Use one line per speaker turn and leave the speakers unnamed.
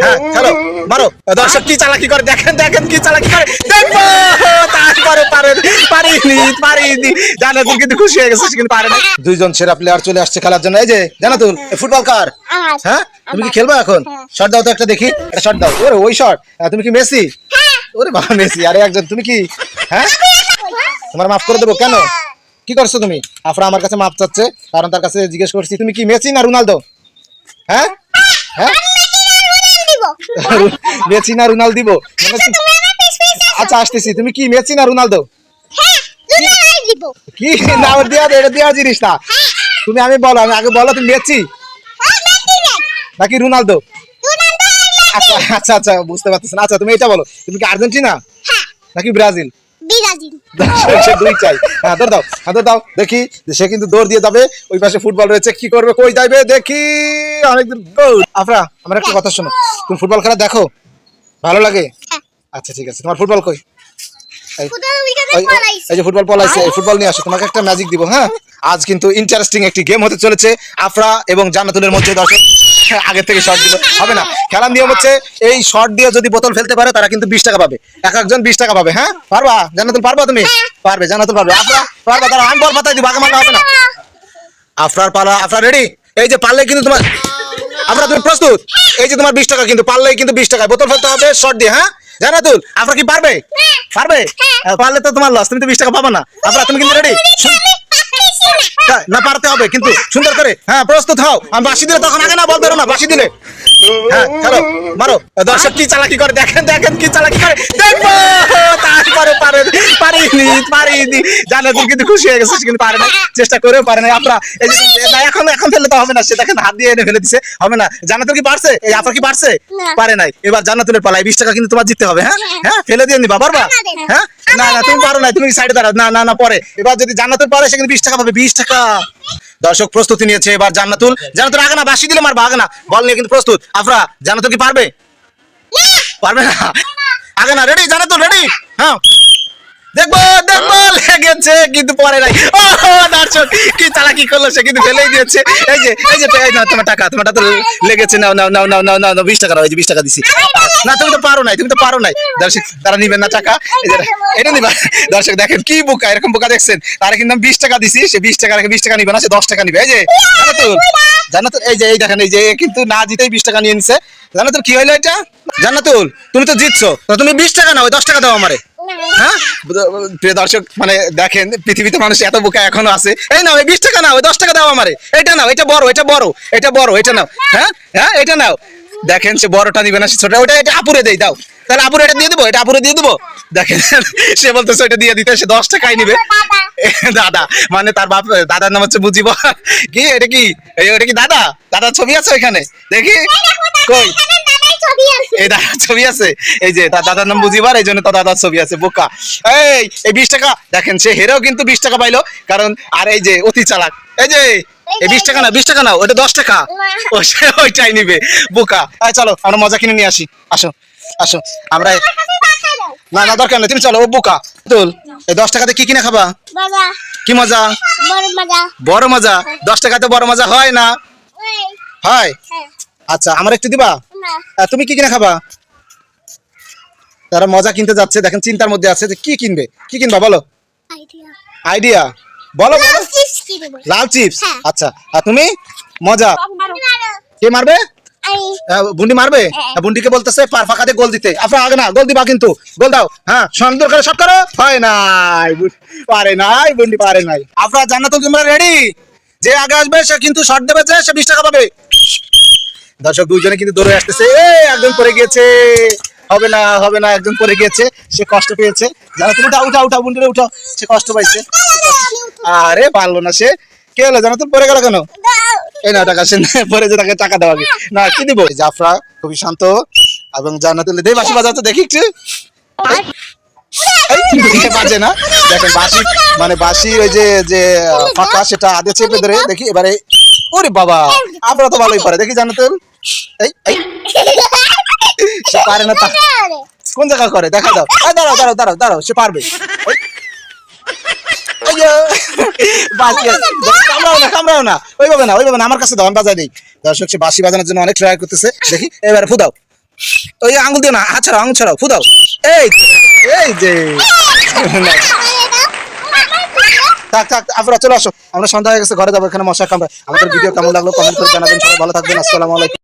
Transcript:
হ্যাঁ চলো মারো। দর্শক কি চালাকি করে দেখেন, দেখেন কি চালাকি করে দেখবো। তারপরে পারিনি জান্নাতুল কিন্তু খুশি হয়ে গেছে, কিন্তু পারে না। দুইজন সেরা প্লেয়ার চলে আসছে খেলার জন্য। এই যে জান্নাতুল, ফুটবল কার? হ্যাঁ তুমি কি খেলবা এখন? শট দাও তো একটা দেখি, একটা শট দাও। ওরে ওই শট, তুমি কি মেসি? ওরে বাবা মেসি। আরে একজন তুমি কি? হ্যাঁ তোমার মাফ করে দেবো কেন? কি করছো তুমি? আফরা আমার কাছে মাপ চাচ্ছে, কারণ তার কাছে জিজ্ঞেস করছি তুমি কি মেসি না রোনালদো? হ্যাঁ হ্যাঁ মেসি না রোনালদো দিব? আচ্ছা আসতেছি। তুমি কি মেসি না রোনালদো? কি না দিয়া এটা দেওয়া জিনিস না। তুমি আমি বলো, আমি আগে বলো তুমি মেসি নাকি রোনালদো? আচ্ছা আচ্ছা আচ্ছা বুঝতে পারতেছ না। আচ্ছা তুমি এটা বলো, তুমি কি আর্জেন্টিনা নাকি ব্রাজিল? দুই চাই। হ্যাঁ দৌড় দাও, হ্যাঁ দৌড় দাও দেখি। সে কিন্তু দৌড় দিয়ে যাবে, ওই পাশে ফুটবল রয়েছে, কি করবে কই যাবে দেখি। অনেকদিন দৌড়। আফরা আমার একটা কথা শোনো, তুমি ফুটবল খেলা দেখো? ভালো লাগে? আচ্ছা ঠিক আছে, তোমার ফুটবল কই? এই যে ফুটবল পলাইছে, এই ফুটবল নিয়ে আসো, তোমাকে একটা ম্যাজিক দিব। হ্যাঁ আজ কিন্তু ইন্টারেস্টিং একটি গেম হতে চলেছে আফরা এবং জান্নাতুলের মধ্যে। দর্শক আগে থেকে শর্ট দিল হবে না। খেলার নিয়ম হচ্ছে এই শর্ট দিয়ে যদি বোতল ফেলতে পারে তারা কিন্তু 20 টাকা পাবে, এক একজন 20 টাকা পাবে। হ্যাঁ পারবা জান্নাতুল? পারবা তুমি? পারবে জান্নাতুল পারবে। আফরা পারবা? তারা আমি বল পাতাই দিব, আগে মারলে হবে না। আফরার পালা। আফরা রেডি? এই যে পারলে কিন্তু তোমার, আফরা তুমি প্রস্তুত? এই যে তোমার 20 টাকা, কিন্তু পারলেই কিন্তু 20 টাকায় বোতল ফেলতে হবে শর্ট দিয়ে। হ্যাঁ জান্নাতুল আফরা কি পারবে? পারবে? পারলে তো তোমার লস, তুমি তো 20 টাকা পাবা না। আফরা তুমি কিন্তু রেডি? না পারতে হবে কিন্তু সুন্দর করে। হ্যাঁ প্রস্তুত হও। আমি বাঁশি দিলে তখন আগে না বল ধরো না, বাঁশি দিলে। হ্যাঁ চলো মারো। দর্শক কি চালাকি করে দেখেন, দেখেন কি চালাকি করে দেখবো। তারপরে পারিনি জান্নাতুল কিন্তু খুশি হয়ে গেছে, কিন্তু পারে না, চেষ্টা করেও পারে না। আফরা এই যে না, এখন ফেললে তো হবে না, সে দেখেন হাত দিয়ে এনে ফেলে দিছে, হবে না। জান্নাতুল কি পারছে? এই আফরা কি পারছে? পারে নাই। এবার জান্নাতুলের পালা, 20 টাকা কিন্তু তোমার জিততে হবে। হ্যাঁ হ্যাঁ ফেলে দিয়ে নিবা, পারবা? হ্যাঁ না না তুমি পারো না, তুমি সাইডে দাঁড়াও। না না না পরে, এবার যদি জান্নাতুল পারে সে কিন্তু 20 টাকা পাবে, 20 টাকা। দর্শক প্রস্তুতি নিয়েছে এবার জান্নাতুল। জান্নাতুল আগে না, বাঁশি দিলে মারবা, আগে না, বল নিয়ে কিন্তু প্রস্তুত। আফরা জান্নাতুল কি পারবে? পারবে না। আগে না, রেডি জান্নাতুল রেডি? হ্যাঁ দেখবো দেখবো, লেগেছে কিন্তু পরে নাই। ও দর্শক কি চালাকি করলো, সে কিন্তু ফেলেই দিয়েছে। এই যে এই না তোমার টাকা, তোমারটা তো লেগেছে। নাও নাও নাও নাও নাও নাও 20 টাকা নাও, এই যে 20 টাকা দিছি। না তুমি তো পারো নাই, তুমি তো পারো নাই। দর্শক তারা নিবেন না টাকা, এটা নিবা। দর্শক দেখেন কি বোকা, এরকম বোকা দেখছেন? তারা কিন্তু 20 টাকা দিছি, সে 20 টাকা রেখে 20 টাকা নিবে না, সে 10 টাকা নিবে। এই যে জান্নাতুল, জান্নাতুল এই যে এই দেখেন, এই যে কিন্তু না জিতেই 20 টাকা নিয়ে নিছে। জান্নাতুল কি হইলো এটা? জান্নাতুল তুমি তো জিতছো, তুমি 20 টাকা নাও, 10 টাকা দাও আমারে। হ্যাঁ প্রিয় দর্শক মানে দেখেন পৃথিবীতে মানুষ এত বোকা এখনো আছে। এই নাও, এই 20 টাকা নাও, 10 টাকা দাও আমারে। এটা নাও, এটা বড়, এটা বড়, এটা বড়, এটা নাও। হ্যাঁ হ্যাঁ এটা নাও। দেখেন সে বড়টা নিবে না, সে ছোট। ওটা এটা আপুরে দেই, দাও তাহলে আপুরে এটা দিয়ে দেবো, এটা আপুরে দিয়ে দেবো। দেখেন সে বলতেছে ওইটা দিয়ে দিতে, সে 10 টাকাই নিবে। দাদা মানে তার বাপ, দাদার নাম হচ্ছে মুজিব। কি এটা কি? ওটা কি দাদা? দাদার ছবি আছে ওইখানে দেখি কই? এই দাদার ছবি আছে, এই যে তার দাদার নাম বুঝিবার, এই জন্য তার দাদার ছবি আছে। বোকা এই 20 টাকা দেখেন, সে হেরেও কিন্তু 20 টাকা পাইলো, কারণ আর এই যে অতি চালাক। এই যে এই 20 টাকা না, 20 টাকা নাও, ওটা 10 টাকা, ও সে ওইটাই নিবে। বোকা। চলো আমরা মজা কিনে নিয়ে আসি, আসো আসো আমরা। না না দরকার নেই, তুমি চলো। ও বোকা। তুল এই 10 টাকাতে কি কিনে খাবা? কি মজা? বড় মজা। 10 টাকাতে বড় মজা হয় না? হয়। আচ্ছা আমার একটু দিবা? তুমি কি কিনে খাবা? তারা মজা কিনতে যাচ্ছে, দেখেন চিন্তার মধ্যে আছে যে কি কিনবে, কি কিনবা বলো? আইডিয়া বলো বলো। লাল চিপস। আচ্ছা আর তুমি? মজা। কে মারবে? বুন্ডি মারবে। বুন্ডিকে বলতেছে পার ফাঁকাতে গোল দিতে। আপনার আগে না, গোল দিবা কিন্তু, গোল দাও। হ্যাঁ সুন্দর করে শট করো। হয় নাই, পারে নাই, বুন্ডি পারে নাই। আপনার জান্নাতুল তোমরা রেডি? যে আগে আসবে সে কিন্তু শট দেবে, সে 20 টাকা পাবে। দর্শক দুইজনে কিন্তু দৌড়ে আসতেছে। একজন পড়ে গিয়েছে, হবে না হবে না, একজন পড়ে গিয়েছে, সে কষ্ট পেয়েছে। জান্নাতুল উঠাও উঠাও উঠাও, বুন্ডিরে উঠাও, সে কষ্ট পাইছে। আরে পারলো না সে। কে হলো? জান্নাতুল পড়ে গেল কেন? এই না টাকা, সে পরে যে তাকে টাকা দেওয়া না, কি দিব? জাফরা খুবই শান্ত এবং জান্নাতুল দেই বাঁশি বাজাতে দেখি একটু। বাজে না, দেখেন বাঁশি মানে বাঁশির ওই যে ফাঁকা, সেটা আগে চেপে ধরে দেখি। এবারে ওরে বাবা, আপনারা তো ভালোই পারে দেখি জান্নাতুল। এই সে পারে না, কোন জায়গা করে দেখা দাও। দাঁড়াও দাঁড়াও দাঁড়াও দাঁড়াও, সে পারবে। কামড়াও না, ওইভাবে না, ওইভাবে না, আমার কাছে দাও, আমি বাজাই দিই। দর্শক সে বাঁশি বাজানোর জন্য অনেক ট্রাই করতেছে, দেখি এবারে ফুদাও। ওই আঙুল দিও না, হাত ছাড়াও, আঙুল ছাড়াও, ফু দাও। এই এই যে থাক থাক, আপনারা চলে আসো, আমরা সন্ধ্যা হয়ে গেছে, ঘরে যাবো, এখানে মশা কামড়ায়। আমাদের ভিডিও কেমন লাগলো কমেন্ট করে জানাবেন, সবাই ভালো থাকবেন, আসসালামু আলাইকুম।